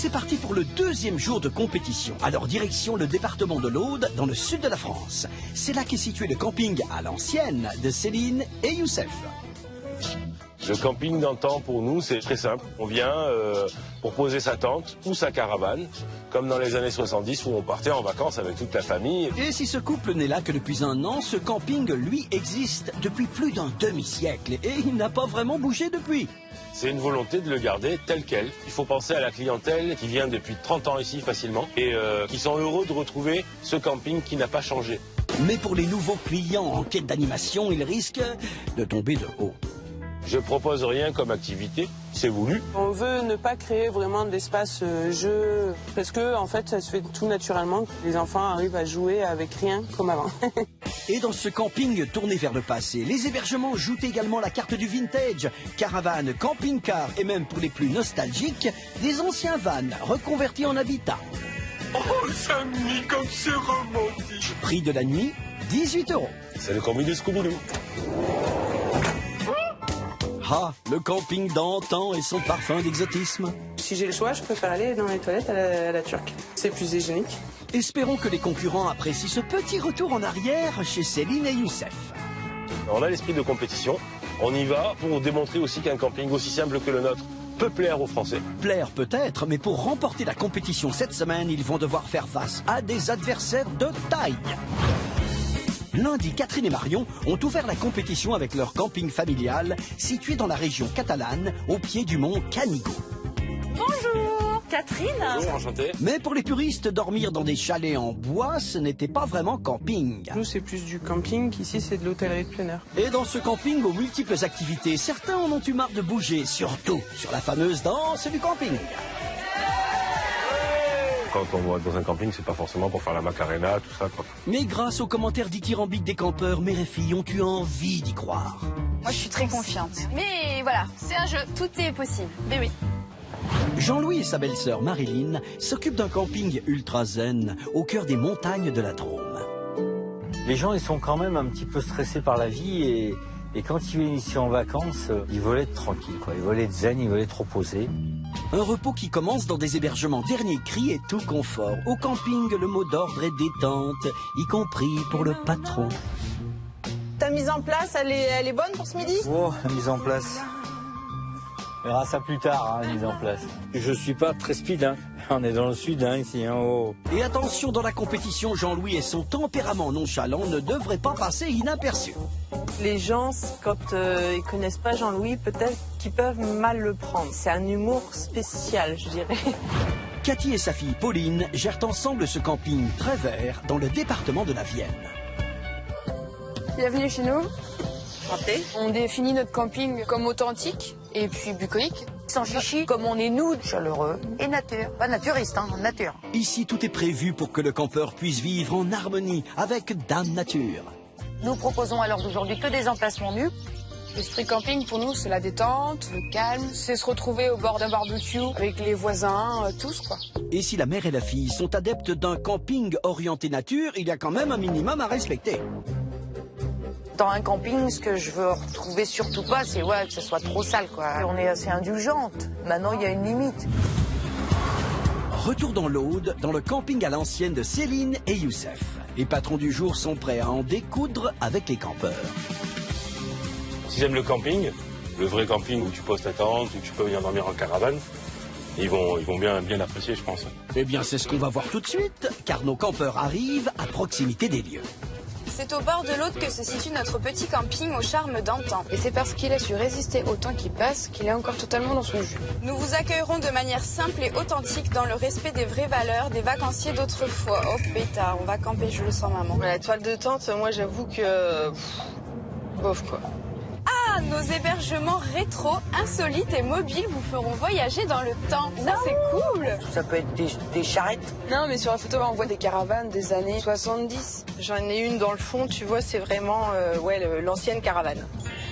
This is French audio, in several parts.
c'est parti pour le deuxième jour de compétition. Alors direction le département de l'Aude, dans le sud de la France. C'est là qu'est situé le camping à l'ancienne de Céline et Youssef. Le camping d'antan, pour nous, c'est très simple. On vient pour poser sa tente ou sa caravane, comme dans les années 70 où on partait en vacances avec toute la famille. Et si ce couple n'est là que depuis un an, ce camping, lui, existe depuis plus d'un demi-siècle. Et il n'a pas vraiment bougé depuis. C'est une volonté de le garder tel quel. Il faut penser à la clientèle qui vient depuis 30 ans ici facilement et qui sont heureux de retrouver ce camping qui n'a pas changé. Mais pour les nouveaux clients en quête d'animation, ils risquent de tomber de haut. Je propose rien comme activité, c'est voulu. On veut ne pas créer vraiment d'espace jeu, parce que en fait ça se fait tout naturellement. Les enfants arrivent à jouer avec rien comme avant. Et dans ce camping tourné vers le passé, les hébergements jouent également la carte du vintage. Caravane, camping-car et même pour les plus nostalgiques, des anciens vannes reconvertis en habitat. Oh Samy, comme c'est romantique. Prix de la nuit, 18 €. C'est le combi de Scooby-Doo. Ah, le camping d'antan et son parfum d'exotisme. Si j'ai le choix, je préfère aller dans les toilettes à la turque. C'est plus hygiénique. Espérons que les concurrents apprécient ce petit retour en arrière chez Céline et Youssef. On a l'esprit de compétition, on y va pour démontrer aussi qu'un camping aussi simple que le nôtre peut plaire aux Français. Plaire peut-être, mais pour remporter la compétition cette semaine, ils vont devoir faire face à des adversaires de taille. Lundi, Catherine et Marion ont ouvert la compétition avec leur camping familial situé dans la région catalane, au pied du mont Canigó. Bonjour, Catherine. Bonjour, enchanté. Mais pour les puristes, dormir dans des chalets en bois, ce n'était pas vraiment camping. Nous c'est plus du camping, ici c'est de l'hôtellerie de plein air. Et dans ce camping aux multiples activités, certains en ont eu marre de bouger, surtout sur la fameuse danse du camping. Quand on va dans un camping, c'est pas forcément pour faire la macarena, tout ça, quoi. Mais grâce aux commentaires dithyrambiques des campeurs, mères et filles ont eu envie d'y croire. Moi, je suis très confiante. Mais voilà, c'est un jeu, tout est possible. Mais oui. Jean-Louis et sa belle-sœur Marilyn s'occupent d'un camping ultra zen au cœur des montagnes de la Drôme. Les gens, ils sont quand même un petit peu stressés par la vie et quand ils viennent ici en vacances, ils veulent être tranquilles, quoi. Ils veulent être zen, ils veulent être reposés. Un repos qui commence dans des hébergements dernier cri et tout confort. Au camping, le mot d'ordre est détente, y compris pour le patron. Ta mise en place, elle est bonne pour ce midi? Oh, la mise en place. On verra ça plus tard, la mise en place. Je suis pas très speed, hein. On est dans le sud, ici, hein. Oh. Et attention, dans la compétition, Jean-Louis et son tempérament nonchalant ne devraient pas passer inaperçus. Les gens, quand ils connaissent pas Jean-Louis, peut-être qu'ils peuvent mal le prendre. C'est un humour spécial, je dirais. Cathy et sa fille Pauline gèrent ensemble ce camping très vert dans le département de la Vienne. Bienvenue chez nous. Santé. On définit notre camping comme authentique et puis bucolique. Sans chichi, comme on est nous, chaleureux et nature. Pas naturiste, hein, nature. Ici, tout est prévu pour que le campeur puisse vivre en harmonie avec Dame Nature. Nous proposons à l'heure d'aujourd'hui que des emplacements nus. L'esprit camping, pour nous, c'est la détente, le calme. C'est se retrouver au bord d'un barbecue avec les voisins, tous, quoi. Et si la mère et la fille sont adeptes d'un camping orienté nature, il y a quand même un minimum à respecter. Dans un camping, ce que je veux retrouver surtout pas, c'est que ce soit trop sale, quoi. On est assez indulgente. Maintenant, il y a une limite. Retour dans l'Aude, dans le camping à l'ancienne de Céline et Youssef. Les patrons du jour sont prêts à en découdre avec les campeurs. S'ils aiment le camping, le vrai camping où tu poses ta tente, où tu peux venir dormir en caravane, ils vont bien apprécier, je pense. Eh bien, c'est ce qu'on va voir tout de suite, car nos campeurs arrivent à proximité des lieux. C'est au bord de l'Aude que se situe notre petit camping au charme d'antan. Et c'est parce qu'il a su résister au temps qui passe qu'il est encore totalement dans son jus. Nous vous accueillerons de manière simple et authentique dans le respect des vraies valeurs des vacanciers d'autrefois. Oh pétard, on va camper, je le sens maman. La toile de tente, moi j'avoue que... bof quoi. Ah, nos hébergements rétro, insolites et mobiles vous feront voyager dans le temps. Ça, c'est cool. Ça peut être des charrettes. Non, mais sur la photo, on voit des caravanes des années 70. J'en ai une dans le fond, tu vois, c'est vraiment l'ancienne caravane.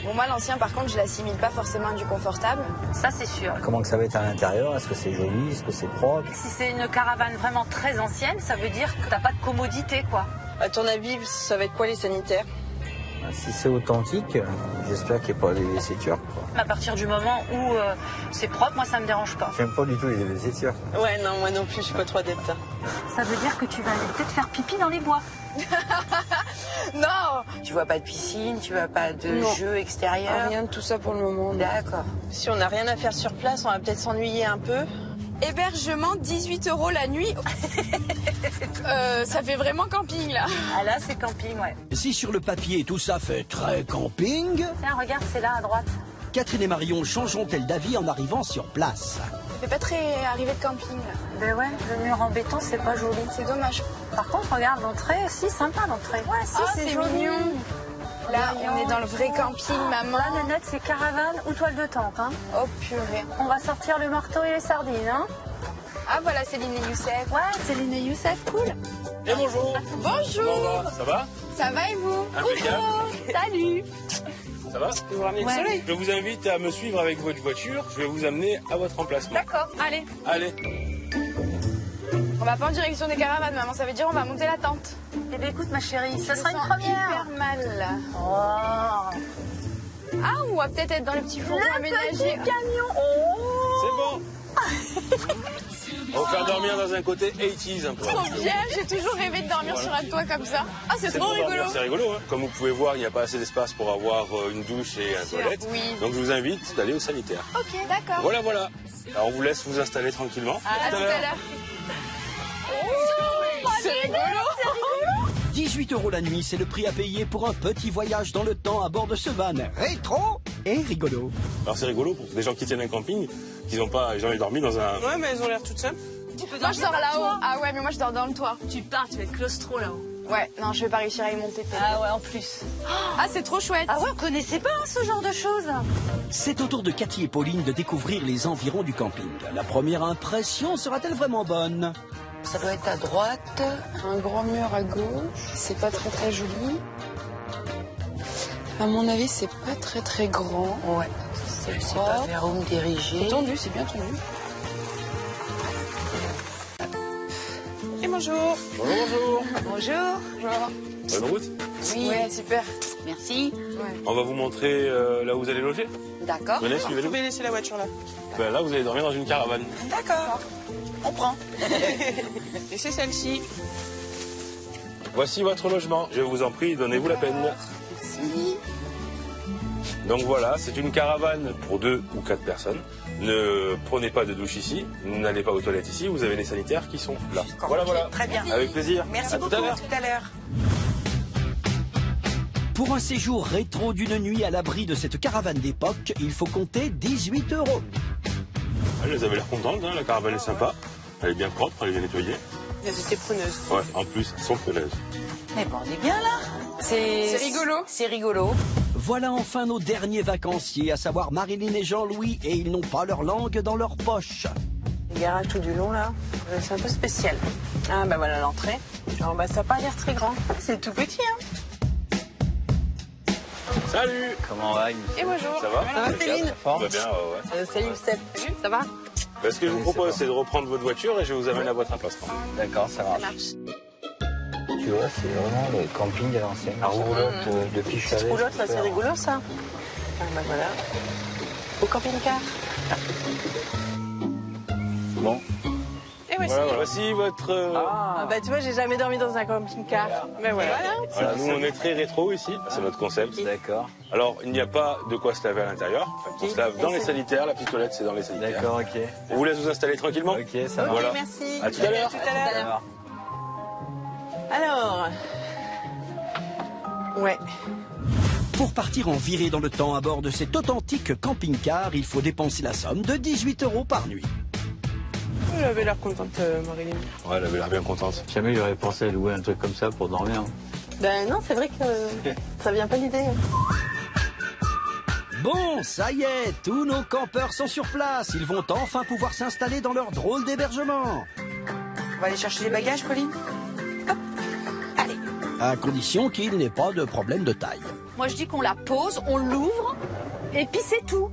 Bon, moi, l'ancien, par contre, je l'assimile pas forcément à du confortable. Ça, c'est sûr. Comment que ça va être à l'intérieur? Est-ce que c'est joli? Est-ce que c'est propre? Si c'est une caravane vraiment très ancienne, ça veut dire que t'as pas de commodité, quoi. À ton avis, ça va être quoi les sanitaires? Si c'est authentique, j'espère qu'il n'y a pas des WC turcs. À partir du moment où c'est propre, moi ça me dérange pas. J'aime pas du tout les WC turcs. Ouais, non, moi non plus, je suis pas trop adepte. Ça veut dire que tu vas aller peut-être faire pipi dans les bois. Non, tu vois pas de piscine, tu vois pas de jeu extérieur. Rien de tout ça pour le moment. D'accord. Si on n'a rien à faire sur place, on va peut-être s'ennuyer un peu. Hébergement 18 € la nuit. Ça fait vraiment camping là. Ah là, c'est camping, ouais. Si sur le papier tout ça fait très camping, Tiens, regarde, c'est là à droite. Catherine et Marion changeront-elles d'avis en arrivant sur place? Ça fait pas très arrivé de camping là. Ben ouais, le mur en béton, c'est pas joli. C'est dommage. Par contre, regarde l'entrée, si, sympa l'entrée. Ouais, si, c'est joli. mignon. Là, on est dans le vrai camping, maman. Là, Nanette, c'est caravane ou toile de tente, hein. Oh purée. On va sortir le marteau et les sardines, hein. Ah voilà, Céline et Youssef. Ouais, Céline et Youssef, cool. Et bonjour. Bonjour. Ça va? Ça va et vous? Impeccable. Salut. Ça va? Vous ramenez le soleil. Je vous invite à me suivre avec votre voiture. Je vais vous amener à votre emplacement. D'accord, allez. Allez. On va pas en direction des caravanes, maman. Ça veut dire on va monter la tente. Eh bien, écoute, ma chérie, ça sera une sens première. hyper mal là. Oh. Ah, on va peut-être être dans le petit fourgon aménagé. Camion. C'est bon. On va faire dormir dans un côté 80s un peu. Trop bien, j'ai toujours rêvé de dormir sur un toit comme ça. Ah, c'est trop pour dormir, rigolo. C'est rigolo, hein. Comme vous pouvez voir, il n'y a pas assez d'espace pour avoir une douche et un toilette. Oui. Donc je vous invite d'aller au sanitaire. Ok, d'accord. Voilà, voilà. Alors on vous laisse vous installer tranquillement. À tout à l'heure. C'est rigolo. 18 € la nuit, c'est le prix à payer pour un petit voyage dans le temps à bord de ce van rétro et rigolo. Alors c'est rigolo pour des gens qui tiennent un camping, qui n'ont pas jamais dormi dans un... Ouais, mais elles ont l'air toutes seules. Moi, je dors là-haut. Ah ouais, mais moi, je dors dans le toit. Tu pars, tu vas être claustro là-haut. Ouais, non, je vais pas réussir à y monter. Ah ouais, en plus. Ah, c'est trop chouette. Ah ouais, on connaissait pas ce genre de choses. C'est au tour de Cathy et Pauline de découvrir les environs du camping. La première impression sera-t-elle vraiment bonne? Ça doit être à droite. Un grand mur à gauche. C'est pas très très joli. À mon avis, c'est pas très très grand. Ouais. C'est pas vers où me diriger. C'est tendu, c'est bien tendu. Et bonjour. Bonjour. Bonjour. Bonjour. Bonne route. Oui. Ouais, super. Merci. On va vous montrer là où vous allez loger. D'accord. Venez, Vous suivez-nous. pouvez laisser la voiture là. Ben, là, vous allez dormir dans une caravane. D'accord. On prend. Et c'est celle-ci. Voici votre logement. Je vous en prie, donnez-vous la peine. Merci. Donc voilà, c'est une caravane pour 2 ou 4 personnes. Ne prenez pas de douche ici, n'allez pas aux toilettes ici, vous avez les sanitaires qui sont là. Voilà, voilà. Très bien. Avec plaisir. Merci À beaucoup. tout à l'heure. Tout à l'heure. Pour un séjour rétro d'une nuit à l'abri de cette caravane d'époque, il faut compter 18 €. Elles avaient l'air contentes, hein, la caravane est sympa. Elle est bien propre, elle est bien nettoyée. Elles étaient preneuses. Ouais, en plus, elles sont preneuses. Mais bon, on est bien là. C'est rigolo. C'est rigolo. Voilà enfin nos derniers vacanciers, à savoir Marilyn et Jean-Louis, et ils n'ont pas leur langue dans leur poche. Le garage tout du long là, c'est un peu spécial. Ah bah voilà l'entrée. Alors bah ça a pas l'air très grand. C'est tout petit hein. Salut. Comment va Et bonjour. Ça va? Ça va Céline? Ça va bien, ouais. Salut Youssef. Ça va? Ben, ce que je vous propose, c'est de reprendre votre voiture et je vous amène à votre emplacement. D'accord, ça marche. Tu vois, c'est vraiment le camping à l'ancienne. La roulotte de Pichalet. Roulotte là c'est rigolo ça. Ah bah voilà. Au camping-car. Bon. Et voici. Voilà, voici votre... Ah bah tu vois j'ai jamais dormi dans un camping-car. Ben voilà. Voilà, nous, on est très rétro ici, c'est notre concept. D'accord. Alors, il n'y a pas de quoi se laver à l'intérieur. On se lave dans les sanitaires, la petite toilette, c'est dans les sanitaires. D'accord, ok. On vous laisse vous installer tranquillement. Ok, ça va. Voilà. Merci. À tout à l'heure. Tout à l'heure. Alors. Ouais. Pour partir en virée dans le temps à bord de cet authentique camping-car, il faut dépenser la somme de 18 € par nuit. Elle avait l'air contente, Marilyn. Ouais, elle avait l'air bien contente. Jamais j'aurais pensé à louer un truc comme ça pour dormir. Ben non c'est vrai que ça vient pas l'idée. Bon, ça y est, tous nos campeurs sont sur place. Ils vont enfin pouvoir s'installer dans leur drôle d'hébergement. On va aller chercher les bagages, Pauline. Hop. Allez. À condition qu'il n'ait pas de problème de taille. Moi, je dis qu'on la pose, on l'ouvre, et puis c'est tout.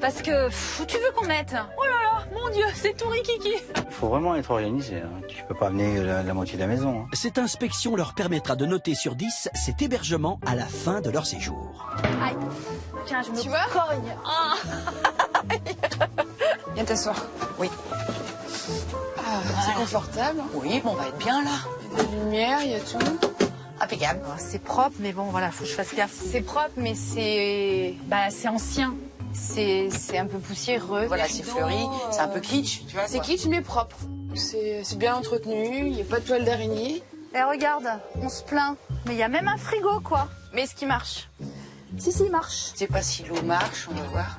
Parce que, où tu veux qu'on mette? Oh là là, mon Dieu, c'est tout rikiki. Il faut vraiment être organisé. Hein. Tu peux pas amener la moitié de la maison. Hein. Cette inspection leur permettra de noter sur 10 cet hébergement à la fin de leur séjour. Aïe. Tiens, je me Tu vois? cogne. Ah. Viens t'asseoir. Oui. C'est confortable. Oui, bon, on va être bien là. Il y a des lumières, il y a tout. Impeccable. C'est propre, mais bon, voilà, faut que je fasse gaffe. C'est propre, mais c'est ancien. C'est un peu poussiéreux. Voilà, c'est fleuri, c'est un peu kitsch, tu vois. C'est kitsch, mais propre. C'est bien entretenu, il n'y a pas de toile d'araignée. Eh, regarde, on se plaint. Mais il y a même un frigo, quoi. Mais ce qui marche. Si, il marche. Je sais pas si l'eau marche, on va voir.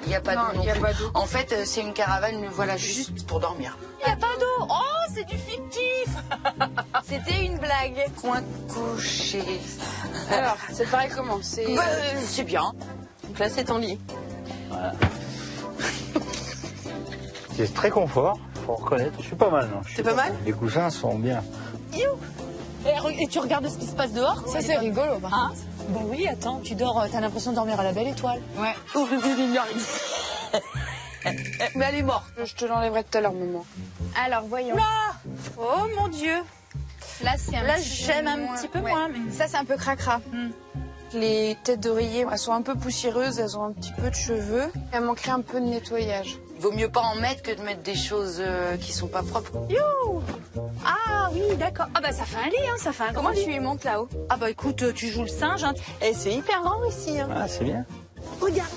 Il n'y a pas d'eau non il n'y a plus. pas d'eau. En fait, c'est une caravane, voilà, juste pour dormir. Il n'y a pas d'eau. Oh, c'est du fictif. C'était une blague. Coin couché. Alors, ça te paraît comment? C'est C'est bien. Donc là, c'est ton lit. Voilà. C'est très confort, faut reconnaître. Je suis pas mal, non? T'es pas mal? Les coussins sont bien. Et tu regardes ce qui se passe dehors? Ça, c'est rigolo. Par Hein? contre. Bah oui, attends, tu dors, t'as l'impression de dormir à la belle étoile. Ouais. Mais elle est morte. Je te l'enlèverai tout à l'heure, maman. Alors, voyons. Oh mon Dieu. Là, c'est Là, j'aime un petit peu moins, mais... Ça, c'est un peu cracra. Les têtes d'oreiller, elles sont un peu poussiéreuses, elles ont un petit peu de cheveux. Elles manqueraient un peu de nettoyage. Il vaut mieux pas en mettre que de mettre des choses qui sont pas propres. Ah oui, d'accord. Ah bah ça fait un lit, hein, ça fait un Comment grand lit. tu y montes là-haut? Ah bah écoute, tu joues le singe, hein. Et c'est hyper grand ici. Hein. Ah, c'est bien. Regarde.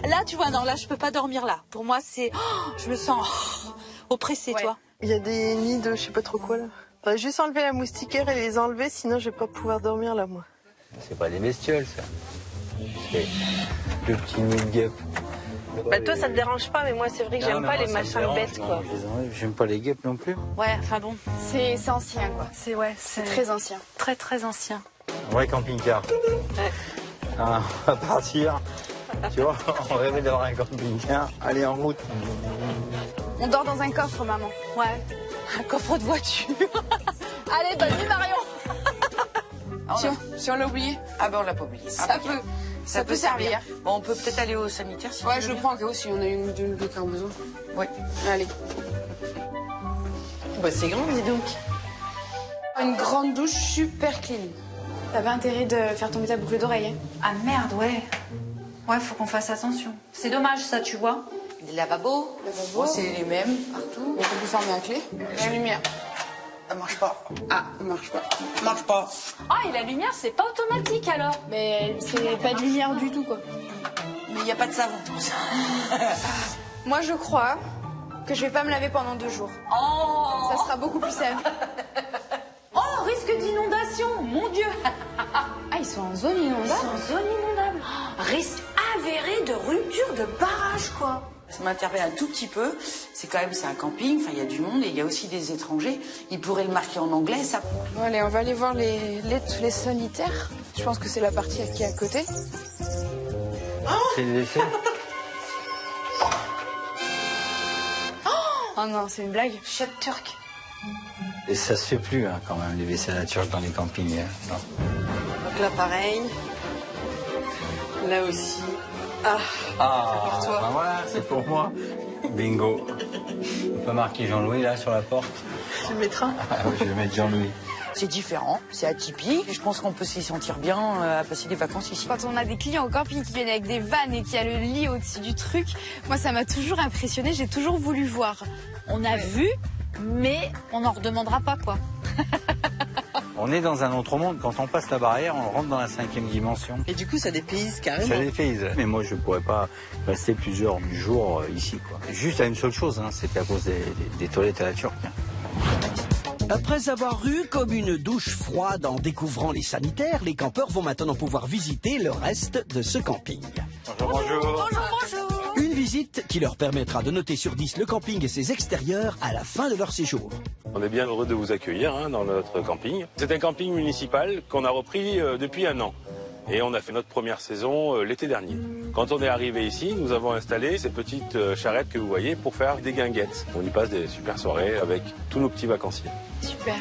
Là, tu vois, non, là, je peux pas dormir là. Pour moi, c'est... Oh, je me sens oppressée, Ouais. toi. Il y a des nids de je sais pas trop quoi là. Faudrait juste enlever la moustiquaire et les enlever, sinon je vais pas pouvoir dormir là, moi. C'est pas des bestioles, ça. C'est le petit nid de guêpe. Bah toi, ça te dérange pas, mais moi, c'est vrai que j'aime pas les machins bêtes, quoi. J'aime pas les guêpes non plus. Ouais, enfin bon, C'est ancien, quoi. c'est Très ancien. très très ancien. Ouais, camping-car. Ah, on va partir. Tu vois, on rêvait d'avoir un camping-car. Allez, en route. On dort dans un coffre, maman. Ouais, un coffre de voiture. Allez, bonne nuit, Marion. Si on l'a oublié, Ah ben on l'a pas oublié. ça peut servir. Bon, on peut peut-être aller au sanitaire si Ouais, tu je veux le bien. prends au cas où si on a une ou deux qui ont besoin. Oui. Allez. Bah c'est grand, dis donc. Une grande douche super clean. T'as pas intérêt de faire tomber ta boucle d'oreille, hein? Ah merde, ouais. Ouais, faut qu'on fasse attention. C'est dommage, ça, tu vois. Les lavabos. Bon, c'est les mêmes partout. On peut fermer à clé. La lumière. Ça marche pas. Ah, ça marche pas. Ça marche pas. Ah, et la lumière, c'est pas automatique, alors. Mais c'est pas de lumière du tout, quoi. Mais il n'y a pas de savon. Moi, je crois que je vais pas me laver pendant 2 jours. Oh, Ça sera beaucoup plus simple. oh, risque d'inondation, mon Dieu. Ah, ils sont en zone Ils inondable? sont en zone inondable. Oh, risque avéré de rupture de barrage, quoi. Ça m'interpelle un tout petit peu. C'est un camping, enfin il y a du monde et il y a aussi des étrangers. Ils pourraient le marquer en anglais, ça. Bon, allez, on va aller voir les sanitaires. Je pense que c'est la partie qui est à côté. C'est le décès. Oh non, c'est une blague. Chef turc. Et ça se fait plus, hein, quand même, les WC à la turque dans les campings. Hein. Non. Donc là, pareil. Là aussi. Ah, pour toi. ben voilà, c'est pour moi. Bingo. On peut marquer Jean-Louis, là, sur la porte. Tu le mettras. Ah, oui, je vais mettre Jean-Louis. C'est différent, c'est atypique. Je pense qu'on peut s'y sentir bien à passer des vacances ici. Quand on a des clients au camping qui viennent avec des vannes et qu'il y a le lit au-dessus du truc, moi, ça m'a toujours impressionnée. J'ai toujours voulu voir. On a vu, mais on n'en redemandera pas, quoi. On est dans un autre monde. Quand on passe la barrière, on rentre dans la 5e dimension. Et du coup, ça dépayse carrément. Ça dépayse. Mais moi, je pourrais pas rester plusieurs jours ici, quoi. Juste à une seule chose, hein, c'était à cause des toilettes à la turque. Hein. Après avoir eu comme une douche froide en découvrant les sanitaires, les campeurs vont maintenant pouvoir visiter le reste de ce camping. Bonjour, bonjour. Une visite qui leur permettra de noter sur 10 le camping et ses extérieurs à la fin de leur séjour. On est bien heureux de vous accueillir dans notre camping. C'est un camping municipal qu'on a repris depuis 1 an. Et on a fait notre première saison l'été dernier. Quand on est arrivé ici, nous avons installé ces petites charrettes que vous voyez pour faire des guinguettes. On y passe des super soirées avec tous nos petits vacanciers. Super.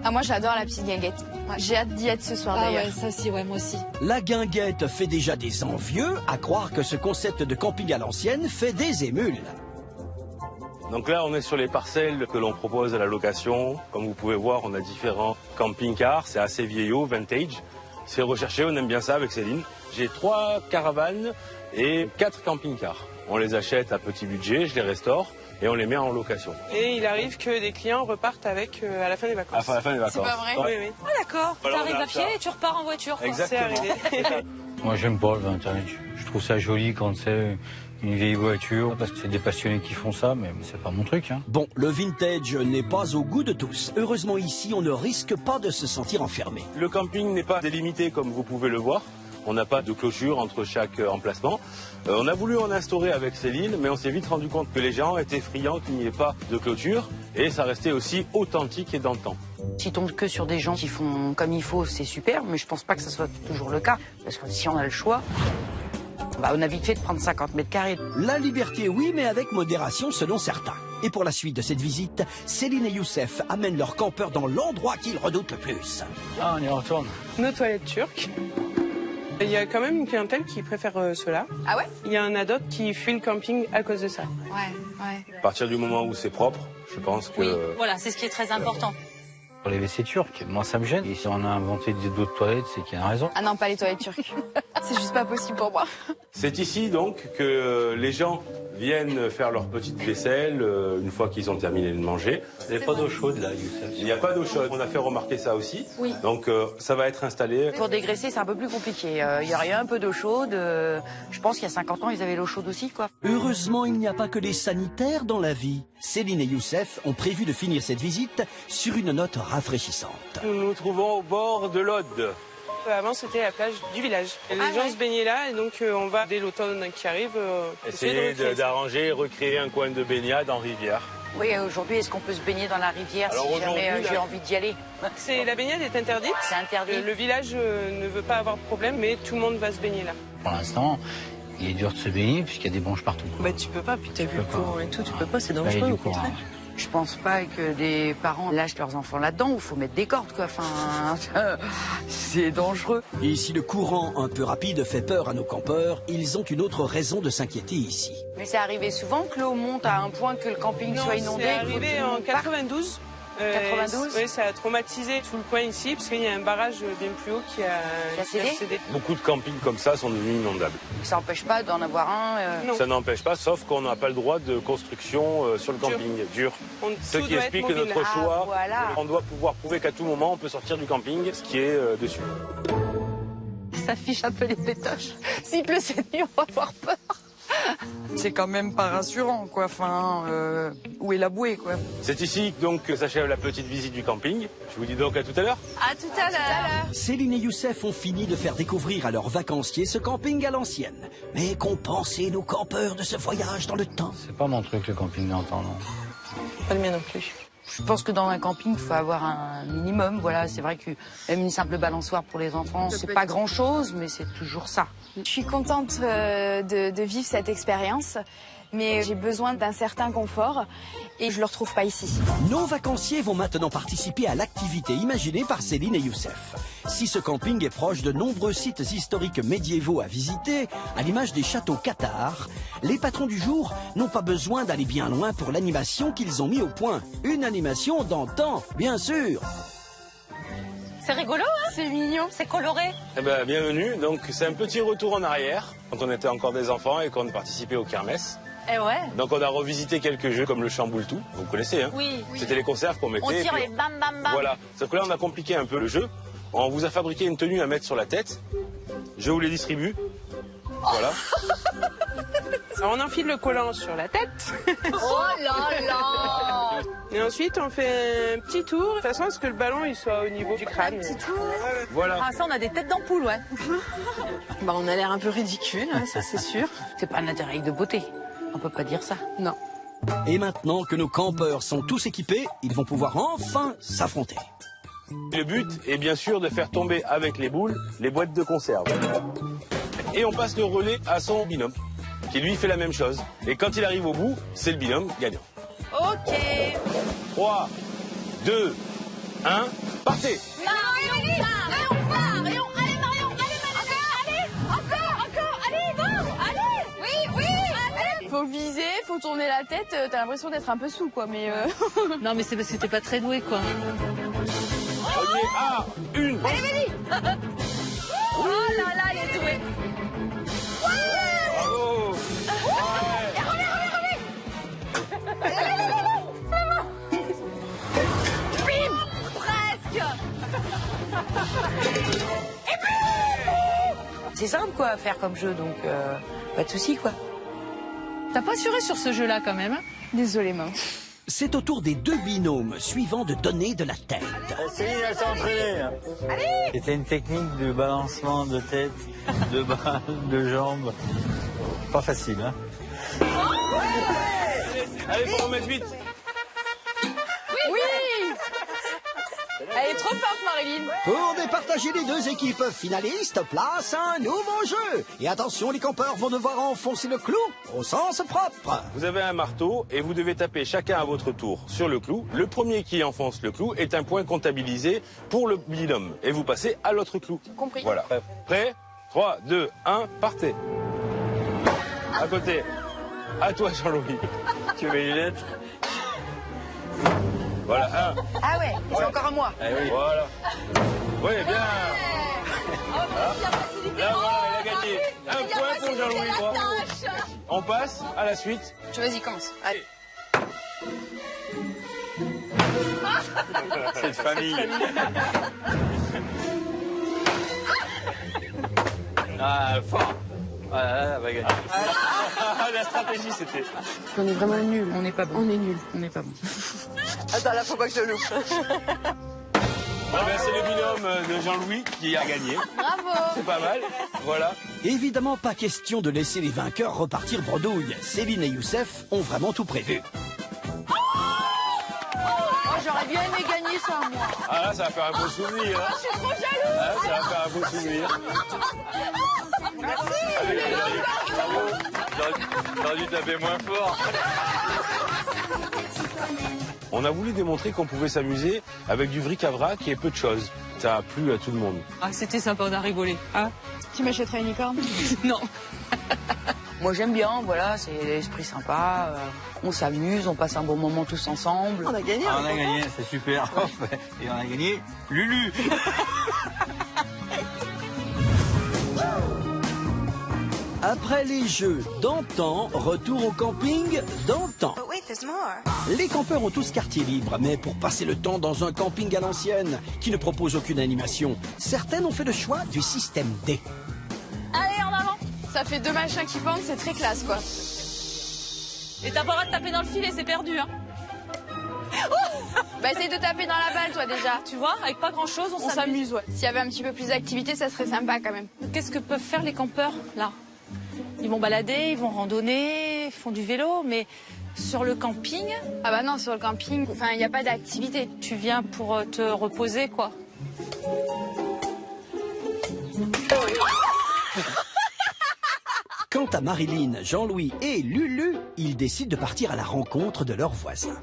Ah, moi, j'adore la petite guinguette. J'ai hâte d'y être ce soir, d'ailleurs. Ouais, ça aussi, ouais, moi aussi. La guinguette fait déjà des envieux, à croire que ce concept de camping à l'ancienne fait des émules. Donc là, on est sur les parcelles que l'on propose à la location. Comme vous pouvez voir, on a différents camping-cars. C'est assez vieillot, vintage. C'est recherché, on aime bien ça avec Céline. J'ai 3 caravanes et 4 camping-cars. On les achète à petit budget, je les restaure et on les met en location. Et il arrive que des clients repartent avec à la fin des vacances. À la fin des vacances. C'est pas vrai? Oui, oui. Ah d'accord, Voilà, t'arrives on a à pied ça. et tu repars en voiture. Quoi. C'est arrivé. Moi, j'aime pas le vintage. Je trouve ça joli quand c'est une vieille voiture, parce que c'est des passionnés qui font ça, mais c'est pas mon truc. Hein. Bon, le vintage n'est pas au goût de tous. Heureusement ici, on ne risque pas de se sentir enfermé. Le camping n'est pas délimité comme vous pouvez le voir. On n'a pas de clôture entre chaque emplacement. On a voulu en instaurer avec Céline, mais on s'est vite rendu compte que les gens étaient friands qu'il n'y ait pas de clôture et ça restait aussi authentique et dans le temps. S'ils tombent que sur des gens qui font comme il faut, c'est super, mais je pense pas que ce soit toujours le cas. Parce que si on a le choix, on a vite fait de prendre 50 mètres carrés. La liberté, oui, mais avec modération selon certains. Et pour la suite de cette visite, Céline et Youssef amènent leur campeur dans l'endroit qu'ils redoutent le plus. Ah, on y retourne. Nos toilettes turques. Il y a quand même une clientèle qui préfère cela. Ah ouais? Il y a un ado qui fuit le camping à cause de ça. Ouais. À partir du moment où c'est propre, je pense que... Oui, voilà, c'est ce qui est très important. Pour les WC turcs, moi ça me gêne. Et si on a inventé d'autres toilettes, c'est qu'il y a une raison. Ah non, pas les toilettes turques. C'est juste pas possible pour moi. C'est ici donc que les gens viennent faire leur petite vaisselle une fois qu'ils ont terminé de manger. Il n'y a pas d'eau chaude là, Youssef. Il n'y a pas d'eau chaude, on a fait remarquer ça aussi. Oui. Donc ça va être installé. Pour dégraisser, c'est un peu plus compliqué. Il y aurait un peu d'eau chaude. Je pense qu'il y a 50 ans, ils avaient l'eau chaude aussi, quoi. Heureusement, il n'y a pas que les sanitaires dans la vie. Céline et Youssef ont prévu de finir cette visite sur une note rafraîchissante. Nous nous trouvons au bord de l'Aude. Avant, c'était la plage du village. Et les gens se baignaient là, et donc on va, dès l'automne qui arrive, Essayer d'arranger, recréer un coin de baignade en rivière. Oui, aujourd'hui, est-ce qu'on peut se baigner dans la rivière Alors, si jamais aujourd'hui, j'ai là- envie d'y aller? La baignade est interdite. C'est interdit. Le village ne veut pas avoir de problème, mais tout le monde va se baigner là. Pour l'instant, il est dur de se baigner puisqu'il y a des branches partout. Bah tu peux pas, puis t'as vu le courant et tout, tu peux pas, c'est Là, il y a dangereux du au courant. contraire. Je pense pas que des parents lâchent leurs enfants là-dedans, où il faut mettre des cordes, quoi. Enfin, c'est dangereux. Et si le courant un peu rapide fait peur à nos campeurs, ils ont une autre raison de s'inquiéter ici. Mais c'est arrivé souvent que l'eau monte à un point que le camping Non, soit inondé. c'est qu'il faut que arrivé tout le en monde parte. 92. 92? Oui, ça a traumatisé tout le coin ici, parce qu'il y a un barrage bien plus haut qui a cédé. Beaucoup de campings comme ça sont devenus inondables. Ça n'empêche pas d'en avoir un. Non. Ça n'empêche pas, sauf qu'on n'a pas le droit de construction sur le camping dur. Ce Tout qui doit explique être que mobile. notre choix, Ah, voilà. on doit pouvoir prouver qu'à tout moment on peut sortir du camping, ce qui est dessus. Ça fiche un peu les pétoches. S'il pleut cette nuit, on va avoir peur. C'est quand même pas rassurant, quoi. Enfin, où est la bouée, quoi. C'est ici donc que s'achève la petite visite du camping. Je vous dis donc à tout à l'heure. À tout à l'heure. Céline et Youssef ont fini de faire découvrir à leurs vacanciers ce camping à l'ancienne. Mais qu'ont pensé nos campeurs de ce voyage dans le temps? C'est pas mon truc le camping dans le temps, non. Pas le mien non plus. Je pense que dans un camping, il faut avoir un minimum. Voilà, c'est vrai que même une simple balançoire pour les enfants, c'est pas grand-chose, mais c'est toujours ça. Je suis contente de vivre cette expérience, mais j'ai besoin d'un certain confort et je le retrouve pas ici. Nos vacanciers vont maintenant participer à l'activité imaginée par Céline et Youssef. Si ce camping est proche de nombreux sites historiques médiévaux à visiter, à l'image des châteaux cathares, les patrons du jour n'ont pas besoin d'aller bien loin pour l'animation qu'ils ont mis au point. Une animation d'antan, bien sûr. C'est rigolo, hein? C'est mignon, c'est coloré. Eh ben, bienvenue. Donc c'est un petit retour en arrière quand on était encore des enfants et qu'on participait aux kermesses. Eh ouais. Donc on a revisité quelques jeux comme le chamboule-tout. Vous connaissez, hein? Oui. C'était les conserves qu'on mettait. On et tire puis les bam bam bam. Voilà. Sauf que là on a compliqué un peu le jeu. On vous a fabriqué une tenue à mettre sur la tête. Je vous les distribue. Voilà. Alors, on enfile le collant sur la tête. Oh là là. Et ensuite, on fait un petit tour, de façon à ce que le ballon il soit au niveau du crâne. Voilà. Ah ça, on a des têtes d'ampoule, ouais. Bah on a l'air un peu ridicule, hein, ça c'est sûr. C'est pas un intérêt de beauté. On peut pas dire ça. Non. Et maintenant que nos campeurs sont tous équipés, ils vont pouvoir enfin s'affronter. Le but est bien sûr de faire tomber avec les boules les boîtes de conserve. Et on passe le relais à son binôme, qui lui fait la même chose. Et quand il arrive au bout, c'est le binôme gagnant. Ok. 3, 2, 1... Partez. Marion, on part. Allez, Marion, allez, encore, allez. Oui, allez. Faut viser, faut tourner la tête. T'as l'impression d'être un peu sous, quoi, mais... Non, mais c'est parce que t'es pas très doué, quoi. Premier à une. Allez, vas-y. Oh là là, il est doué. Bravo. Bim. Presque. C'est simple quoi à faire comme jeu, donc pas de soucis quoi. T'as pas assuré sur ce jeu-là, quand même. Désolée, maman. C'est au tour des deux binômes suivants de donner de la tête. Céline, elle s'est entraînée. C'était une technique de balancement de tête, de bras, de jambes. Pas facile, hein. Allez, faut remettre vite. Oui. Elle est trop forte, Marilyn. Pour départager les deux équipes finalistes, place à un nouveau jeu. Et attention, les campeurs vont devoir enfoncer le clou au sens propre. Vous avez un marteau et vous devez taper chacun à votre tour sur le clou. Le premier qui enfonce le clou est un point comptabilisé pour le binôme. Et vous passez à l'autre clou. Compris. Voilà. Prêt? 3, 2, 1, partez. À côté. À toi, Jean-Louis. Tu veux les lunettes? Voilà, 1. Ah ouais, c'est encore à moi. Ah oui. Voilà. Oui, bien. Là, voilà, il a gagné. Un point pour Jean-Louis. Bravo. On passe à la suite. Vas-y, commence. Allez. Cette famille. Ah, fort. Ah là là, elle va gagner. La stratégie, c'était... On est vraiment nuls. On n'est pas bon. On est nuls. On n'est pas bon. Attends, là faut pas que je loupe. Ah ben, c'est le binôme de Jean-Louis qui a gagné. Bravo. C'est pas mal. Voilà. Évidemment, pas question de laisser les vainqueurs repartir bredouille. Céline et Youssef ont vraiment tout prévu. Oh, j'aurais bien aimé gagner ça, moi. Ah là, ça va faire un beau souvenir. Hein. Je suis trop jalouse. Ah, ça va faire un beau souvenir. Allez, J'aurais dû taper moins fort. on a voulu démontrer qu'on pouvait s'amuser avec du bric-à-brac et peu de choses. Ça a plu à tout le monde. Ah, c'était sympa, on a rigolé. Hein? Tu m'achèterais une licorne? Non. Moi j'aime bien, voilà, c'est l'esprit sympa, on s'amuse, on passe un bon moment tous ensemble. On a gagné. Ah, on a gagné, c'est super. Et on a gagné Lulu. Après les jeux d'antan, retour au camping d'antan. Les campeurs ont tous quartier libre, mais pour passer le temps dans un camping à l'ancienne, qui ne propose aucune animation, certaines ont fait le choix du système D. Allez, en avant. Ça fait deux machins qui pendent, c'est très classe, quoi. Et t'as pas le droit de taper dans le fil et c'est perdu, hein. Bah, essaye de taper dans la balle, toi, déjà. Tu vois, avec pas grand-chose, On s'amuse, ouais. S'il y avait un petit peu plus d'activité, ça serait sympa, quand même. Qu'est-ce que peuvent faire les campeurs, là? Ils vont balader, ils vont randonner, ils font du vélo, mais sur le camping... Ah bah non, sur le camping, enfin, il n'y a pas d'activité. Tu viens pour te reposer, quoi. Quant à Marilyn, Jean-Louis et Lulu, ils décident de partir à la rencontre de leurs voisins.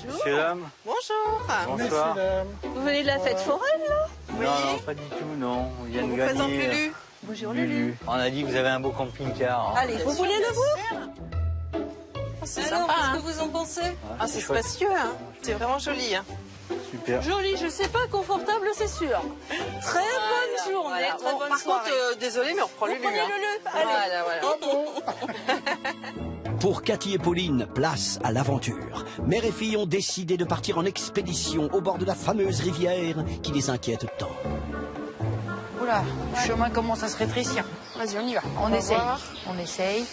Messieurs, dames. Bonjour. Bonsoir. Vous venez de la fête foraine là? Non, non, pas du tout, non. On vient de gagner. Présente Lulu. Bonjour Lulu. On a dit que vous avez un beau camping-car. Hein. Allez, vous voulez le voir? C'est sympa, qu'est-ce hein. que vous en pensez? Ah, c'est chouette. spacieux, hein. C'est vraiment joli, hein. Super. Joli, je sais pas, confortable, c'est sûr. Très bonne journée, Voilà. très Bon, bonne par soirée. contre, désolé, mais on reprend Lulu. Prenez hein. Lulu, allez. Voilà. Pour Cathy et Pauline, place à l'aventure. Mère et fille ont décidé de partir en expédition au bord de la fameuse rivière qui les inquiète tant. Oula, le chemin commence à se rétrécir. Vas-y, on y va. On va essaye. voir. On essaye.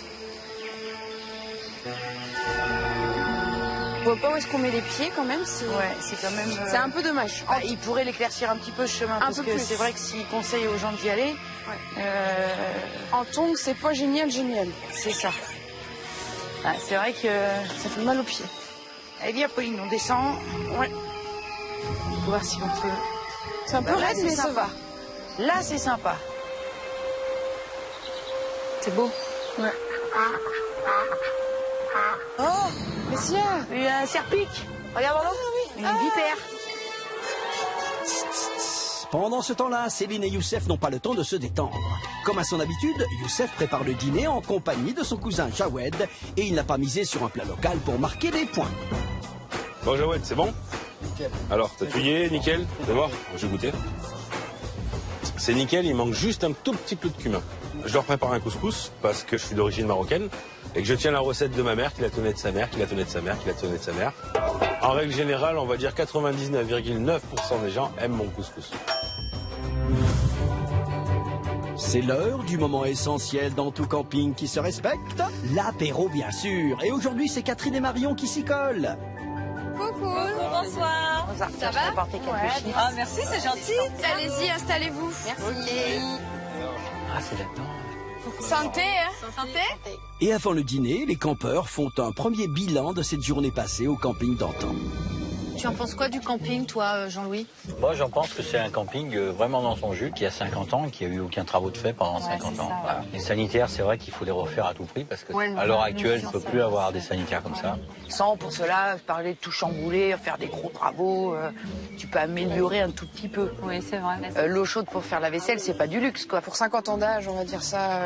On voit pas où est-ce qu'on met les pieds, quand même. C'est C'est quand même... c'est un peu dommage. Ah, il pourrait l'éclaircir un petit peu ce chemin, parce peu que plus. c'est vrai que s'il conseille aux gens d'y aller, En tongs, c'est pas génial. c'est ça. Ah, c'est vrai que... Ça fait mal aux pieds. Allez, viens, Pauline, on descend. Ouais. On va voir si on peut... C'est un peu Bah, là, raide, c'est mais ça sympa. va. Là, c'est sympa. C'est beau. Ouais. Oh, mais si, Il y a un serpic. Regarde, là. Une vipère. Pendant ce temps-là, Céline et Youssef n'ont pas le temps de se détendre. Comme à son habitude, Youssef prépare le dîner en compagnie de son cousin Jawed et il n'a pas misé sur un plat local pour marquer des points. Bon Jawed, c'est bon? Nickel. Alors, t'as touillé, nickel? D'abord, je vais goûter. C'est nickel, il manque juste un tout petit peu de cumin. Je leur prépare un couscous parce que je suis d'origine marocaine et que je tiens la recette de ma mère, qui la tenait de sa mère, qui la tenait de sa mère, qui la tenait de sa mère. En règle générale, on va dire 99,9% des gens aiment mon couscous. C'est l'heure du moment essentiel dans tout camping qui se respecte, l'apéro bien sûr. Et aujourd'hui, c'est Catherine et Marion qui s'y collent. Coucou, bonsoir. Ça va? Ah, merci, c'est gentil. Allez-y, installez-vous. Merci. Ah, c'est là-dedans. Santé, hein? Santé. Et avant le dîner, les campeurs font un premier bilan de cette journée passée au camping d'antan. Tu en penses quoi du camping, toi, Jean-Louis? Moi, j'en pense que c'est un camping vraiment dans son jus, qui a 50 ans, qui a eu aucun travaux de fait pendant 50 ans. Voilà. Les sanitaires, c'est vrai qu'il faut les refaire à tout prix, parce que à l'heure actuelle, tu ne peux plus avoir des sanitaires comme ça. Sans pour cela parler de tout chambouler, faire des gros travaux, tu peux améliorer un tout petit peu. Oui, c'est vrai. L'eau chaude pour faire la vaisselle, c'est pas du luxe, quoi. Pour 50 ans d'âge, on va dire ça,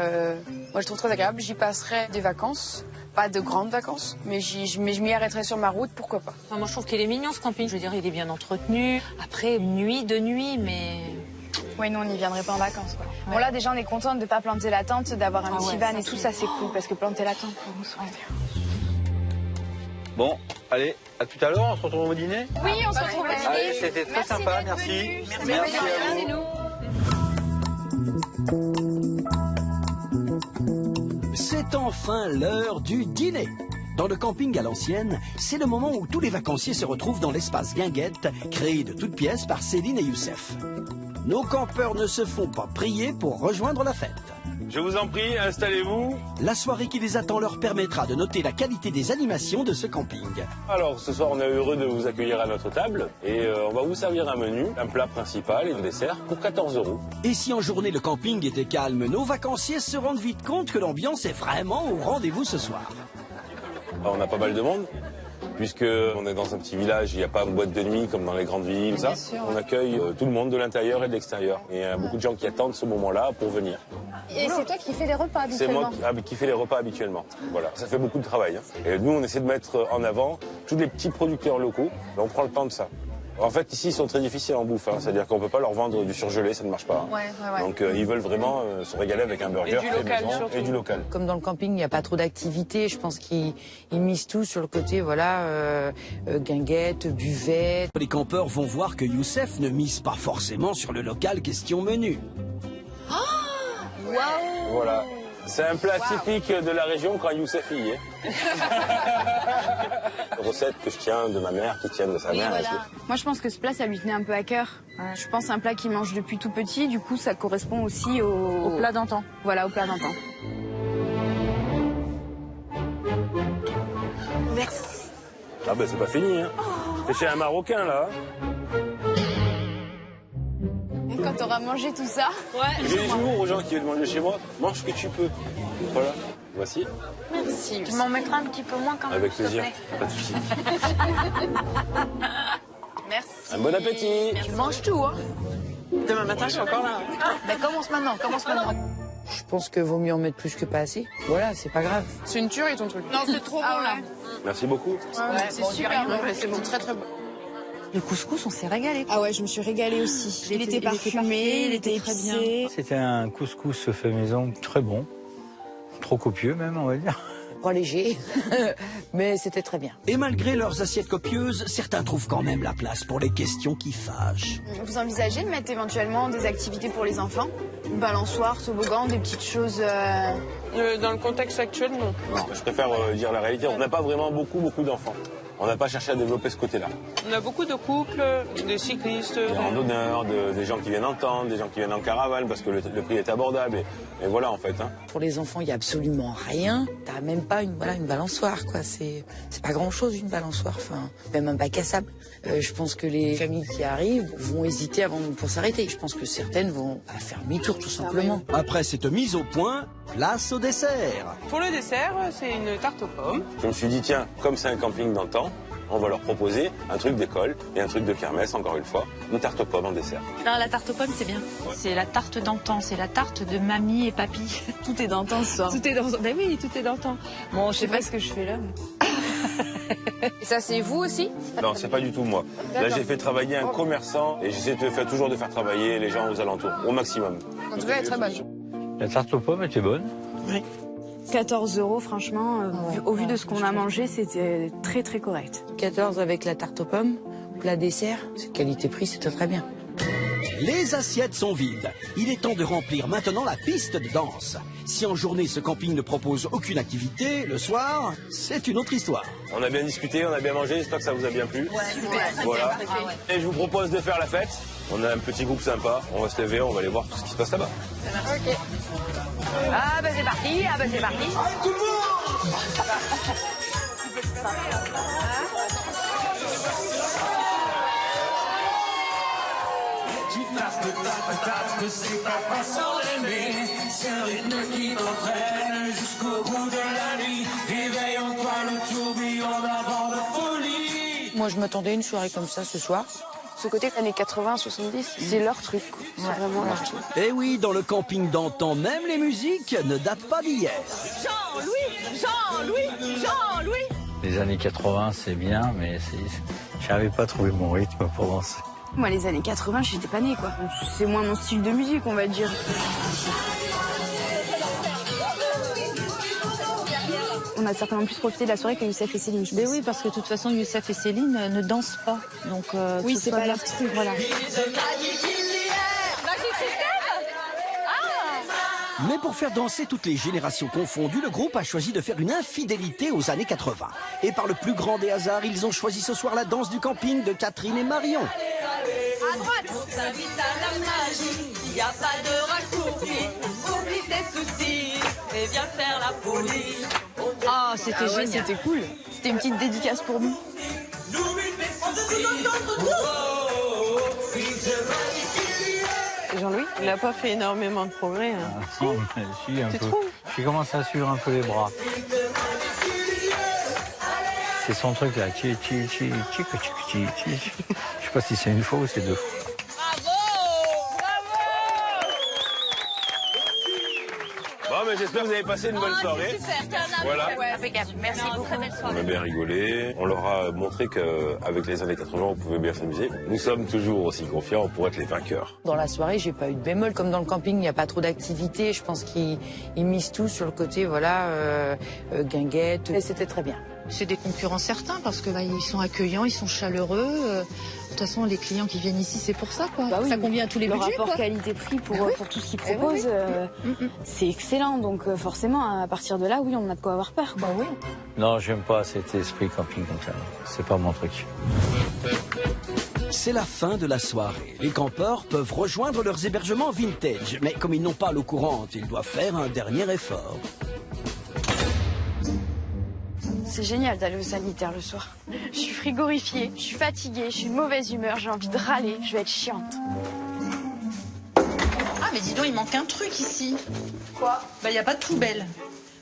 moi je trouve très agréable. J'y passerai des vacances, pas de grandes vacances, mais je m'y arrêterai sur ma route, pourquoi pas. Moi, je trouve qu'il est mignon, ce camping. Je veux dire, il est bien entretenu. Après, nuit de nuit, mais... Oui, nous, on n'y viendrait pas en vacances, quoi. Bon, là, déjà, on est content de ne pas planter la tente, d'avoir un petit van et tout, ça, c'est cool, parce que planter la tente, pour nous, ça aurait été... Bon, allez, à tout à l'heure, on se retrouve au dîner? Oui, on se retrouve au dîner. Allez, c'était très sympa, merci. Merci à vous. C'est enfin l'heure du dîner. Dans le camping à l'ancienne, c'est le moment où tous les vacanciers se retrouvent dans l'espace guinguette, créé de toutes pièces par Céline et Youssef. Nos campeurs ne se font pas prier pour rejoindre la fête. Je vous en prie, installez-vous. La soirée qui les attend leur permettra de noter la qualité des animations de ce camping. Alors, ce soir, on est heureux de vous accueillir à notre table et on va vous servir un menu, un plat principal et un dessert pour 14 €. Et si en journée le camping était calme, nos vacanciers se rendent vite compte que l'ambiance est vraiment au rendez-vous ce soir. Alors, on a pas mal de monde, puisqu'on est dans un petit village, il n'y a pas de boîte de nuit comme dans les grandes villes. Ça. On accueille tout le monde de l'intérieur et de l'extérieur. Et il y a beaucoup de gens qui attendent ce moment-là pour venir. Et c'est toi qui fais les repas habituellement? C'est moi qui fais les repas habituellement. Voilà, ça fait beaucoup de travail. Hein. Et nous, on essaie de mettre en avant tous les petits producteurs locaux. Et on prend le temps de ça. En fait, ici, ils sont très difficiles en bouffe. Hein. C'est-à-dire qu'on ne peut pas leur vendre du surgelé, ça ne marche pas. Hein. Donc, ils veulent vraiment se régaler avec un burger fait maison et du local. Comme dans le camping, il n'y a pas trop d'activités. Je pense qu'ils misent tout sur le côté, guinguette, buvette. Les campeurs vont voir que Youssef ne mise pas forcément sur le local question menu. Oh, waouh! Voilà. C'est un plat typique de la région quand Youssef y est. Recette que je tiens de ma mère, qui tient de sa mère. Voilà. Moi, je pense que ce plat, ça lui tenait un peu à cœur. Je pense que c'est un plat qu'il mange depuis tout petit. Du coup, ça correspond aussi au plat d'antan. Voilà, au plat d'antan. Merci. Ah ben, c'est pas fini, hein. C'est chez un Marocain, là. Quand t'auras mangé tout ça... Ouais. J'ai des jours aux gens qui veulent manger chez moi. Mange ce que tu peux. Voilà. Voici. Merci. Tu m'en mettras un petit peu moins quand même. Avec plaisir. Pas de souci. Merci. Un bon appétit. Tu manges tout, hein? Demain matin, je suis encore là. Commence maintenant, Je pense que vaut mieux en mettre plus que pas assez. Voilà, c'est pas grave. C'est une tuerie ton truc. Non, c'est trop bon là. Merci beaucoup. C'est super bon. C'est bon, très très bon. Le couscous, on s'est régalé. Ah ouais, je me suis régalée aussi. Il était parfumé, il était très épicé. bien. C'était un couscous fait maison très bon, trop copieux même, on va dire. Pas léger, mais c'était très bien. Et malgré leurs assiettes copieuses, certains trouvent quand même la place pour les questions qui fâchent. Vous envisagez de mettre éventuellement des activités pour les enfants? Une balançoire, toboggan, des petites choses... Dans le contexte actuel, non. Non, je préfère dire la réalité. On n'a pas vraiment beaucoup d'enfants. On n'a pas cherché à développer ce côté-là. On a beaucoup de couples, des cyclistes... Des randonneurs, des gens qui viennent entendre, des gens qui viennent en caravane parce que le prix est abordable. Et voilà, en fait. Hein. Pour les enfants, il n'y a absolument rien. T'as même pas une balançoire, quoi. C'est pas grand-chose, une balançoire. Enfin, même un bac à sable. Je pense que les familles qui arrivent vont hésiter pour s'arrêter. Je pense que certaines vont faire demi-tour, tout simplement. Après cette mise au point, place au dessert. Pour le dessert, c'est une tarte aux pommes. Je me suis dit, tiens, comme c'est un camping d'antan, on va leur proposer un truc d'école et un truc de kermesse, encore une fois, une tarte aux pommes en dessert. Non, la tarte aux pommes, c'est bien. Ouais. C'est la tarte d'antan, c'est la tarte de mamie et papy. Tout est d'antan ce soir. Tout est d'antan. Ben oui, tout est d'antan. Bon, je sais pas ce que je fais là. Et ça, c'est vous aussi? Non, c'est pas du tout moi. Là, j'ai fait travailler un commerçant et j'essaie toujours de faire travailler les gens aux alentours, au maximum. En tout cas, elle est très bonne. La tarte aux pommes était bonne. Oui. 14 €, franchement, au vu de ce qu'on a mangé, c'était très très correct. 14 avec la tarte aux pommes, plat dessert, c'est qualité-prix, c'était très bien. Les assiettes sont vides. Il est temps de remplir maintenant la piste de danse. Si en journée ce camping ne propose aucune activité, le soir, c'est une autre histoire. On a bien discuté, on a bien mangé, j'espère que ça vous a bien plu. Ouais, super. Voilà. Et je vous propose de faire la fête. On a un petit groupe sympa, on va se lever, on va aller voir tout ce qui se passe là-bas. Ok. Ah bah c'est parti, c'est parti. Tout le monde. Tu tapes, c'est pas façon d'aimer. C'est un rythme qui t'entraîne jusqu'au bout de la nuit. Réveillons-toi le tourbillon d'un vent de folie. Moi, je m'attendais à une soirée comme ça ce soir. Ce côté années 80-70, c'est leur truc. C'est vraiment leur truc. Et oui, dans le camping d'antan, même les musiques ne datent pas d'hier. Jean-Louis. Les années 80, c'est bien, mais j'avais pas trouvé mon rythme pour danser. Moi, les années 80, j'étais pas née, quoi. C'est moins mon style de musique, on va dire. On a certainement plus profité de la soirée que Youssef et Céline. Mais oui, parce que de toute façon, Youssef et Céline ne dansent pas. Donc, oui, c'est pas leur truc, voilà. Mais pour faire danser toutes les générations confondues, le groupe a choisi de faire une infidélité aux années 80. Et par le plus grand des hasards, ils ont choisi ce soir la danse du camping de Catherine et Marion. À droite, on t'invite à la magie, y a pas de raccourci, oublie tes soucis et viens faire la folie. Ah, c'était génial. C'était cool. C'était une petite dédicace pour nous. Jean-Louis, il n'a pas fait énormément de progrès. Hein. Ah, non, si, un peu. J'ai commencé à suivre un peu les bras. C'est son truc là. Je sais pas si c'est une fois ou c'est deux fois. Bon, mais j'espère que vous avez passé une bonne soirée. Super, voilà. Ouais, impeccable. Merci beaucoup. On a bien rigolé. On leur a montré qu'avec les années 80, on pouvait bien s'amuser. Nous sommes toujours aussi confiants pour être les vainqueurs. Dans la soirée, j'ai pas eu de bémol. Comme dans le camping, il n'y a pas trop d'activités. Je pense qu'ils misent tout sur le côté, voilà, guinguette. Et c'était très bien. C'est des concurrents certains parce que ils sont accueillants, ils sont chaleureux. De toute façon, les clients qui viennent ici, c'est pour ça, quoi. Bah oui, ça convient à tous les le budgets, rapport qualité-prix pour tout ce qu'ils proposent, c'est excellent. Donc forcément, à partir de là, oui, on a de quoi avoir peur. Bah oui. Non, j'aime pas cet esprit camping comme ça. C'est pas mon truc. C'est la fin de la soirée. Les campeurs peuvent rejoindre leurs hébergements vintage. Mais comme ils n'ont pas l'eau courante, ils doivent faire un dernier effort. C'est génial d'aller au sanitaire le soir. Je suis frigorifiée, je suis fatiguée, je suis de mauvaise humeur, j'ai envie de râler, je vais être chiante. Ah, mais dis donc, il manque un truc ici. Quoi? Bah, il n'y a pas de poubelle.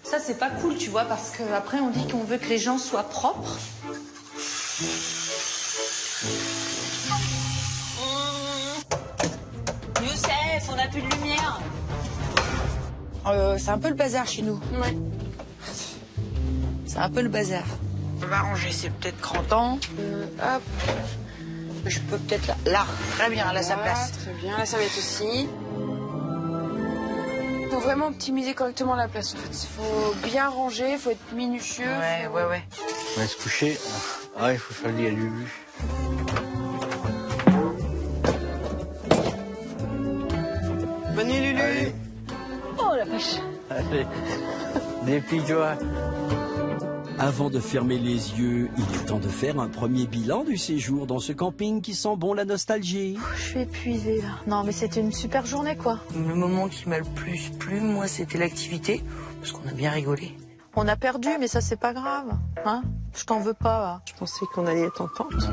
Ça, c'est pas cool, tu vois, parce qu'après, on dit qu'on veut que les gens soient propres. Youssef, on n'a plus de lumière. C'est un peu le bazar chez nous. Ouais. C'est un peu le bazar. Je vais m'arranger, c'est peut-être grand temps. Hop. Je peux peut-être là. Très bien, là, sa place. Très bien, là, ça va être aussi. Il faut vraiment optimiser correctement la place, en fait. Il faut bien ranger, il faut être minutieux. Ouais. On va se coucher. Ah, il faut faire le lit à Lulu. Bonne nuit, Lulu. Allez. Oh, la vache. Allez, déplie-toi. Avant de fermer les yeux, il est temps de faire un premier bilan du séjour dans ce camping qui sent bon la nostalgie. Je suis épuisée, là. Non, mais c'était une super journée, quoi. Le moment qui m'a le plus plu, moi, c'était l'activité, parce qu'on a bien rigolé. On a perdu, mais ça, c'est pas grave. Hein? Je t'en veux pas. Je pensais qu'on allait être en tente.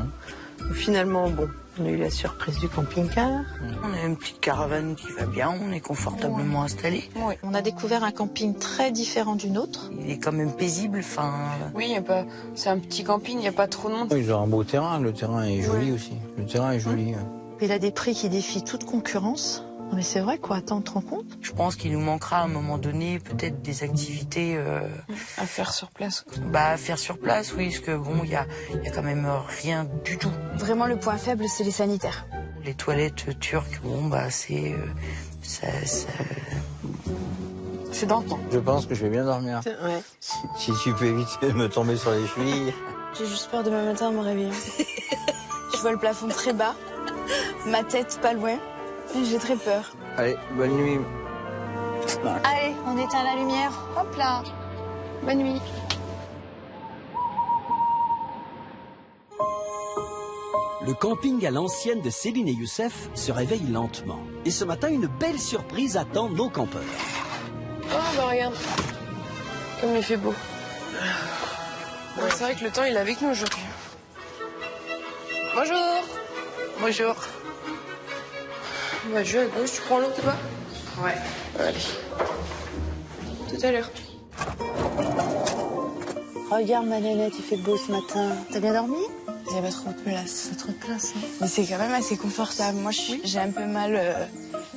Finalement, bon, on a eu la surprise du camping-car. On a une petite caravane qui va bien, on est confortablement installé. Oui. On a découvert un camping très différent du nôtre. Il est quand même paisible, enfin... Oui, y a pas... c'est un petit camping, il n'y a pas trop de monde. Ils ont un beau terrain, le terrain est joli aussi. Le terrain est joli. Il a des prix qui défient toute concurrence. Non mais c'est vrai quoi, attends, tu te rends compte? Je pense qu'il nous manquera à un moment donné peut-être des activités... À faire sur place. Bah, à faire sur place, oui, parce que bon, il y a quand même rien du tout. Vraiment, le point faible, c'est les sanitaires. Les toilettes turques, bon, bah, c'est... C'est dentant. Je pense que je vais bien dormir. Ouais. Si tu peux éviter de me tomber sur les chevilles. J'ai juste peur demain matin en me réveillant. Je vois le plafond très bas, ma tête pas loin. J'ai très peur. Allez, bonne nuit. Allez, on éteint la lumière. Hop là. Bonne nuit. Le camping à l'ancienne de Céline et Youssef se réveille lentement. Et ce matin, une belle surprise attend nos campeurs. Oh, bah regarde. Comme il fait beau. Ouais, c'est vrai que le temps, il est avec nous aujourd'hui. Bonjour. Bonjour. On va jouer à gauche. Tu prends l'autre, toi? Ouais. Allez. Tout à l'heure. Regarde ma nénette, il fait beau ce matin. T'as bien dormi? Il n'y a pas trop de place. Pas trop de place, hein. Mais c'est quand même assez confortable. Moi, j'ai un peu mal.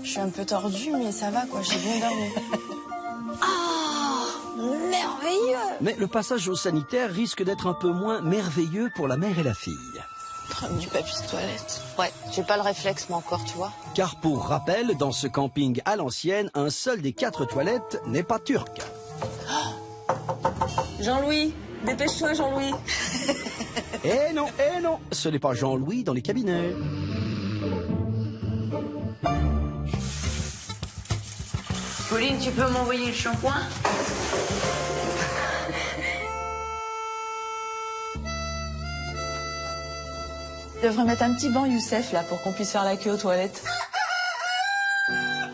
Je suis un peu tordue, mais ça va, quoi. J'ai bien dormi. Merveilleux! Mais le passage au sanitaire risque d'être un peu moins merveilleux pour la mère et la fille. Du papier de toilette. Ouais, j'ai pas le réflexe moi encore, tu vois. Car pour rappel, dans ce camping à l'ancienne, un seul des 4 toilettes n'est pas turc. Jean-Louis, dépêche-toi, Jean-Louis. Eh non, ce n'est pas Jean-Louis dans les cabinets. Pauline, tu peux m'envoyer le shampoing? Je devrais mettre un petit banc Youssef là pour qu'on puisse faire la queue aux toilettes.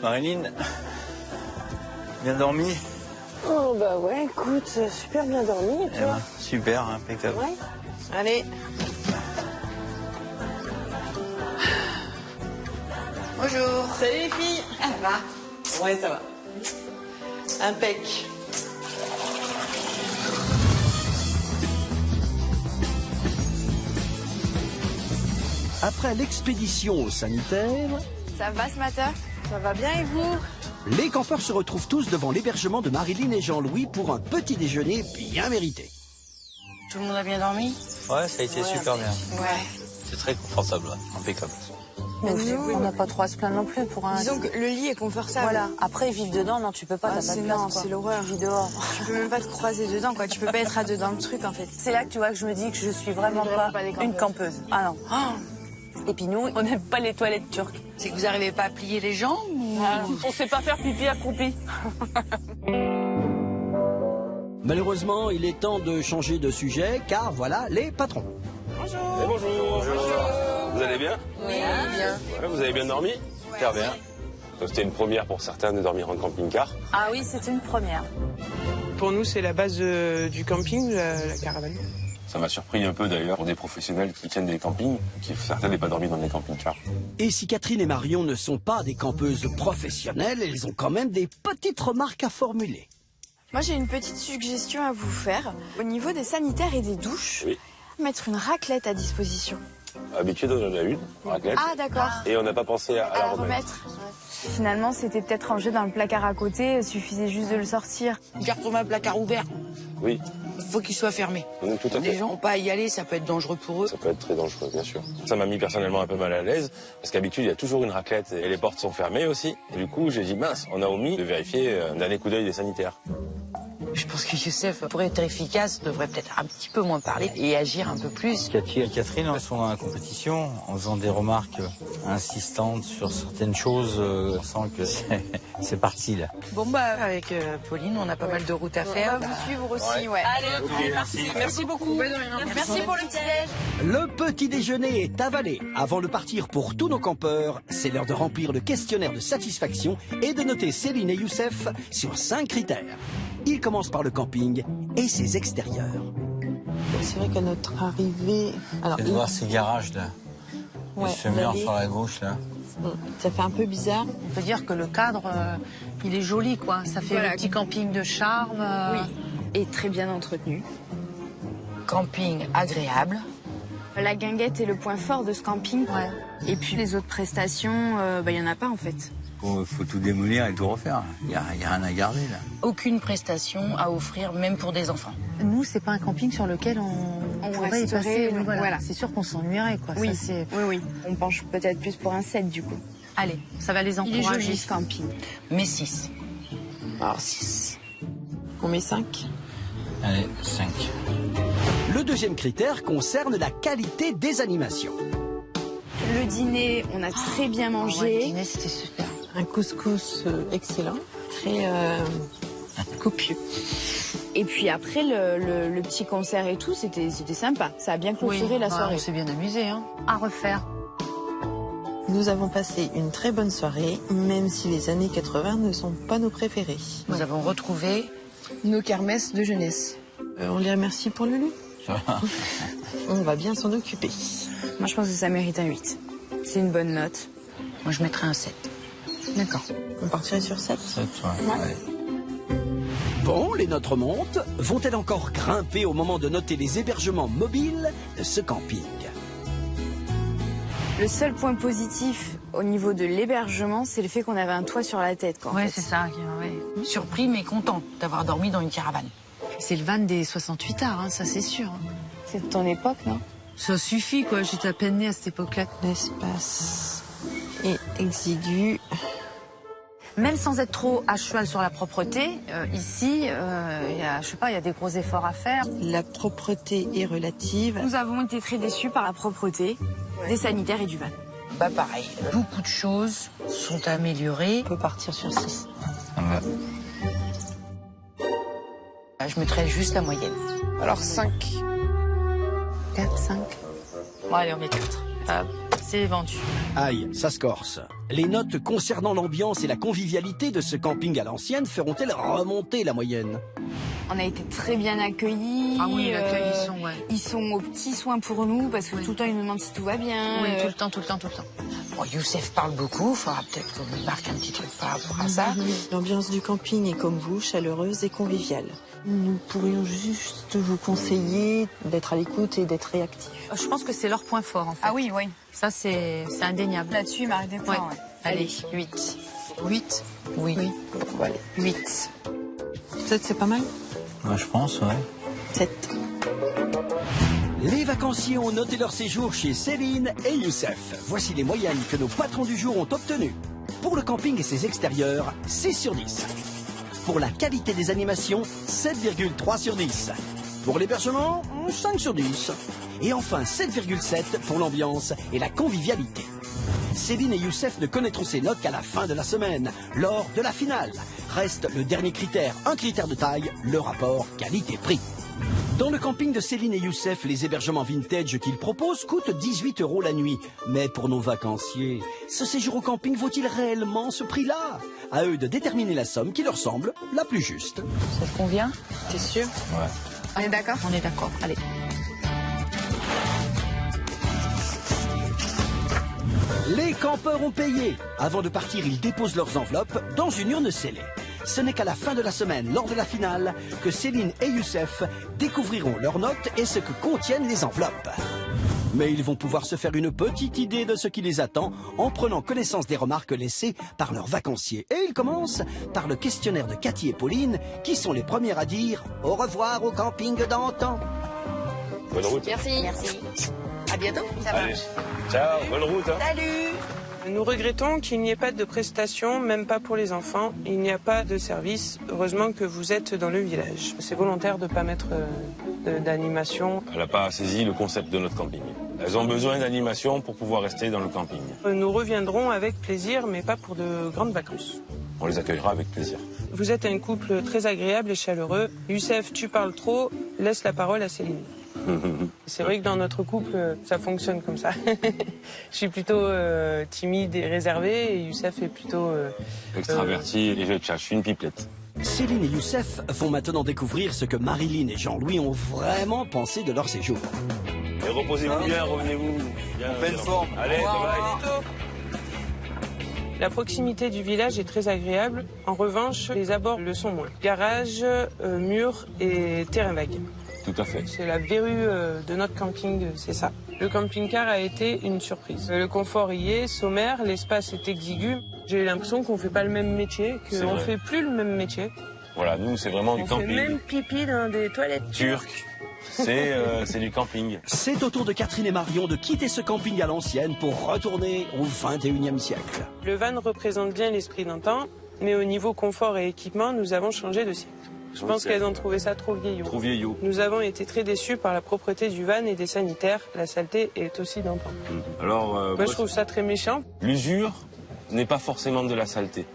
Marilyn, bien dormi? Oh bah ouais, écoute, super bien dormi, et toi? Super, impeccable. Ouais. Allez. Bonjour. Salut les filles. Ça va? Ouais, ça va. Impec. Après l'expédition au sanitaire, Ça va ce matin? Ça va bien et vous? les campeurs se retrouvent tous devant l'hébergement de Marilyn et Jean-Louis pour un petit déjeuner bien mérité. Tout le monde a bien dormi? Ouais, ça a été super bien. Ouais. C'est très confortable, impeccable. Mais nous, on n'a pas trop à se plaindre non plus pour un... Disons que le lit est confortable. Voilà, après vivre dedans, non, tu peux pas, t'as pas de place, non, quoi. c'est l'horreur. Tu vis dehors. Tu peux même pas te croiser dedans, quoi. Tu peux pas être à deux dans le truc, en fait. C'est là que tu vois que je me dis que je suis vraiment pas une campeuse. Ah non. Et puis nous, on n'aime pas les toilettes turques. C'est que vous arrivez pas à plier les jambes ou... On sait pas faire pipi accroupi. Malheureusement, il est temps de changer de sujet, car voilà les patrons. Et bonjour. Vous allez bien? Oui, bien. Ouais, vous avez bien dormi? Super bien. C'était une première pour certains de dormir en camping-car. Ah oui, c'est une première. Pour nous, c'est la base du camping, la caravane. Ça m'a surpris un peu d'ailleurs pour des professionnels qui tiennent des campings, qui certains n'aient pas dormi dans des camping-cars. Et si Catherine et Marion ne sont pas des campeuses professionnelles, elles ont quand même des petites remarques à formuler. Moi, j'ai une petite suggestion à vous faire. Au niveau des sanitaires et des douches, Oui. mettre une raclette à disposition. Habitué, on en a une, raclette. Ah, d'accord. Et on n'a pas pensé à la remettre. Finalement, c'était peut-être rangé dans le placard à côté, il suffisait juste de le sortir. Garde-toi un placard ouvert. Oui. Il faut qu'il soit fermé. Tout à fait. Les gens n'ont pas à y aller, ça peut être dangereux pour eux. Ça peut être très dangereux, bien sûr. Ça m'a mis personnellement un peu mal à l'aise, parce qu'habitude, il y a toujours une raclette et les portes sont fermées aussi. Et du coup, j'ai dit, mince, on a omis de vérifier d'un dernier coup d'œil des sanitaires. Je pense que Youssef, pour être efficace, devrait peut-être un petit peu moins parler et agir un peu plus. Cathy et Catherine sont dans la compétition en faisant des remarques insistantes sur certaines choses. On sent que c'est parti là. Bon bah avec Pauline, on a pas mal de routes à faire. On va vous suivre aussi, ouais. Allez, Ok, merci. Merci beaucoup. Merci pour le petit-déj. Le petit déjeuner est avalé. Avant de partir pour tous nos campeurs, c'est l'heure de remplir le questionnaire de satisfaction et de noter Céline et Youssef sur 5 critères. Ils commencent par le camping et ses extérieurs. C'est vrai qu'à notre arrivée... Alors, de voir ces garages là. Ouais, ce mur sur la gauche là. Ça fait un peu bizarre. On peut dire que le cadre, il est joli, quoi. Ça fait Voilà. le petit camping de charme. Oui, et très bien entretenu. Camping agréable. La guinguette est le point fort de ce camping. Et puis les autres prestations, il n'y en a pas en fait. Faut tout démolir et tout refaire. Il y a rien à garder là. Aucune prestation à offrir, même pour des enfants. Nous, c'est pas un camping sur lequel on pourrait y resterait, passer. oui, Voilà. C'est sûr qu'on s'ennuierait, quoi. Oui. Ça, c'est... Oui. On penche peut-être plus pour un 7 du coup. Allez, ça va les Il est encourager. joli ce camping. Mais 6. Alors 6. On met 5. Allez, 5. Le deuxième critère concerne la qualité des animations. Le dîner, on a très bien mangé. Le dîner, c'était super. Un couscous excellent. Très copieux. Et puis après, le petit concert et tout, c'était sympa. Ça a bien clôturé la soirée. On s'est bien amusé, hein. À refaire. Nous avons passé une très bonne soirée, même si les années 80 ne sont pas nos préférées. Nous avons retrouvé nos kermesses de jeunesse. On les remercie pour Lulu. On va bien s'en occuper. Moi, je pense que ça mérite un 8. C'est une bonne note. Moi, je mettrais un 7. D'accord. On partirait sur 7. 7, ouais. Bon, les notes remontent. Vont-elles encore grimper au moment de noter les hébergements mobiles de ce camping? Le seul point positif au niveau de l'hébergement, c'est le fait qu'on avait un toit sur la tête. Ouais, c'est ça. Ouais. Surpris mais content d'avoir dormi dans une caravane. C'est le van des 68 arts, hein, ça c'est sûr. C'est de ton époque, non? Ça suffit, quoi. J'étais à peine née à cette époque-là. L'espace est exigu. Même sans être trop à cheval sur la propreté, ici, il y a des gros efforts à faire. La propreté est relative. Nous avons été très déçus par la propreté des sanitaires et du van. Bah pareil, beaucoup de choses sont améliorées. On peut partir sur 6. Je mettrais juste la moyenne. Alors 5. 4, 5. Bon, allez, on met 4. C'est vendu. Aïe, ça se corse. Les notes concernant l'ambiance et la convivialité de ce camping à l'ancienne feront-elles remonter la moyenne? On a été très bien accueillis. Ah oui, l'accueil, ils sont aux petits soins pour nous parce que tout le temps ils nous demandent si tout va bien. Oui, tout le temps. Bon, Youssef parle beaucoup, il faudra peut-être qu'on lui marque un petit truc par rapport à ça. L'ambiance du camping est comme vous, chaleureuse et conviviale. Nous pourrions juste vous conseiller d'être à l'écoute et d'être réactifs. Je pense que c'est leur point fort, en fait. Ah oui. Ça, c'est indéniable. Là-dessus, Marie des points. Ouais. Allez, 8. 8? Oui. Bon, allez. 8. 7, c'est pas mal? Ouais, je pense, ouais. 7. Les vacanciers ont noté leur séjour chez Céline et Youssef. Voici les moyennes que nos patrons du jour ont obtenues. Pour le camping et ses extérieurs, 6 sur 10. Pour la qualité des animations, 7,3 sur 10. Pour l'hébergement, 5 sur 10. Et enfin, 7,7 pour l'ambiance et la convivialité. Céline et Youssef ne connaîtront ces notes qu'à la fin de la semaine, lors de la finale. Reste le dernier critère, un critère de taille, le rapport qualité-prix. Dans le camping de Céline et Youssef, les hébergements vintage qu'ils proposent coûtent 18 € la nuit. Mais pour nos vacanciers, ce séjour au camping vaut-il réellement ce prix-là? À eux de déterminer la somme qui leur semble la plus juste. Ça te convient? T'es sûr? Ouais. On est d'accord? On est d'accord, allez. Les campeurs ont payé. Avant de partir, ils déposent leurs enveloppes dans une urne scellée. Ce n'est qu'à la fin de la semaine, lors de la finale, que Céline et Youssef découvriront leurs notes et ce que contiennent les enveloppes. Mais ils vont pouvoir se faire une petite idée de ce qui les attend en prenant connaissance des remarques laissées par leurs vacanciers. Et ils commencent par le questionnaire de Cathy et Pauline, qui sont les premières à dire « Au revoir au camping d'antan ». Bonne route. Merci. À bientôt. Allez. Ciao, bonne route. Hein. Salut. Nous regrettons qu'il n'y ait pas de prestations, même pas pour les enfants. Il n'y a pas de service. Heureusement que vous êtes dans le village. C'est volontaire de ne pas mettre d'animation. Elle n'a pas saisi le concept de notre camping. Elles ont besoin d'animation pour pouvoir rester dans le camping. Nous reviendrons avec plaisir, mais pas pour de grandes vacances. On les accueillera avec plaisir. Vous êtes un couple très agréable et chaleureux. Youssef, tu parles trop. Laisse la parole à Céline. C'est vrai que dans notre couple, ça fonctionne comme ça. Je suis plutôt timide et réservé et Youssef est plutôt... Extraverti et je suis une pipelette. Céline et Youssef vont maintenant découvrir ce que Marilyn et Jean-Louis ont vraiment pensé de leur séjour. Et reposez-vous bien, revenez-vous. En pleine forme. Allez, bye bye. La proximité du village est très agréable. En revanche, les abords le sont moins. Garage, murs et terrain vague. Tout à fait. C'est la verrue de notre camping, c'est ça. Le camping-car a été une surprise. Le confort y est, sommaire, l'espace est exigu. J'ai l'impression qu'on fait pas le même métier, qu'on fait plus le même métier. Voilà, nous c'est vraiment du camping. On fait même pipi dans des toilettes turques. C'est du camping. C'est au tour de Catherine et Marion de quitter ce camping à l'ancienne pour retourner au 21e siècle. Le van représente bien l'esprit d'antan, mais au niveau confort et équipement, nous avons changé de siècle. Je pense qu'elles ont trouvé ça trop vieillot. Trop vieillot. Nous avons été très déçus par la propreté du van et des sanitaires. La saleté est aussi d'antan. Alors, moi, je trouve ça très méchant. L'usure n'est pas forcément de la saleté.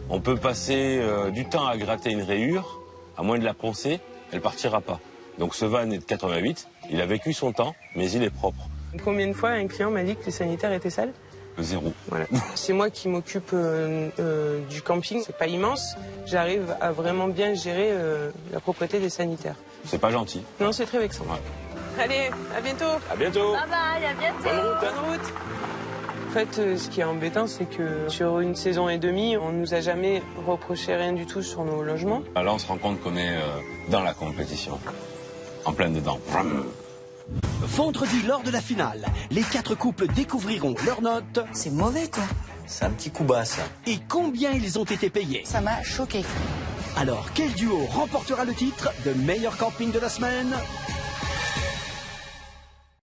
On peut passer du temps à gratter une rayure, à moins de la poncer, elle partira pas. Donc ce van est de 88, il a vécu son temps, mais il est propre. Combien de fois un client m'a dit que les sanitaires étaient sales? 0. Voilà. C'est moi qui m'occupe du camping, c'est pas immense. J'arrive à vraiment bien gérer la propreté des sanitaires. C'est pas gentil. Non, c'est très vexant. Ouais. Allez, à bientôt. À bientôt. Bye bye, à bientôt. Bonne route. Bonne route. En fait, ce qui est embêtant, c'est que sur une saison et demie, on nous a jamais reproché rien du tout sur nos logements. Là, on se rend compte qu'on est dans la compétition, en plein dedans. Vendredi, lors de la finale, les 4 couples découvriront leurs notes. C'est mauvais, quoi. C'est un petit coup bas, ça. Et combien ils ont été payés. Ça m'a choqué. Alors, quel duo remportera le titre de meilleur camping de la semaine?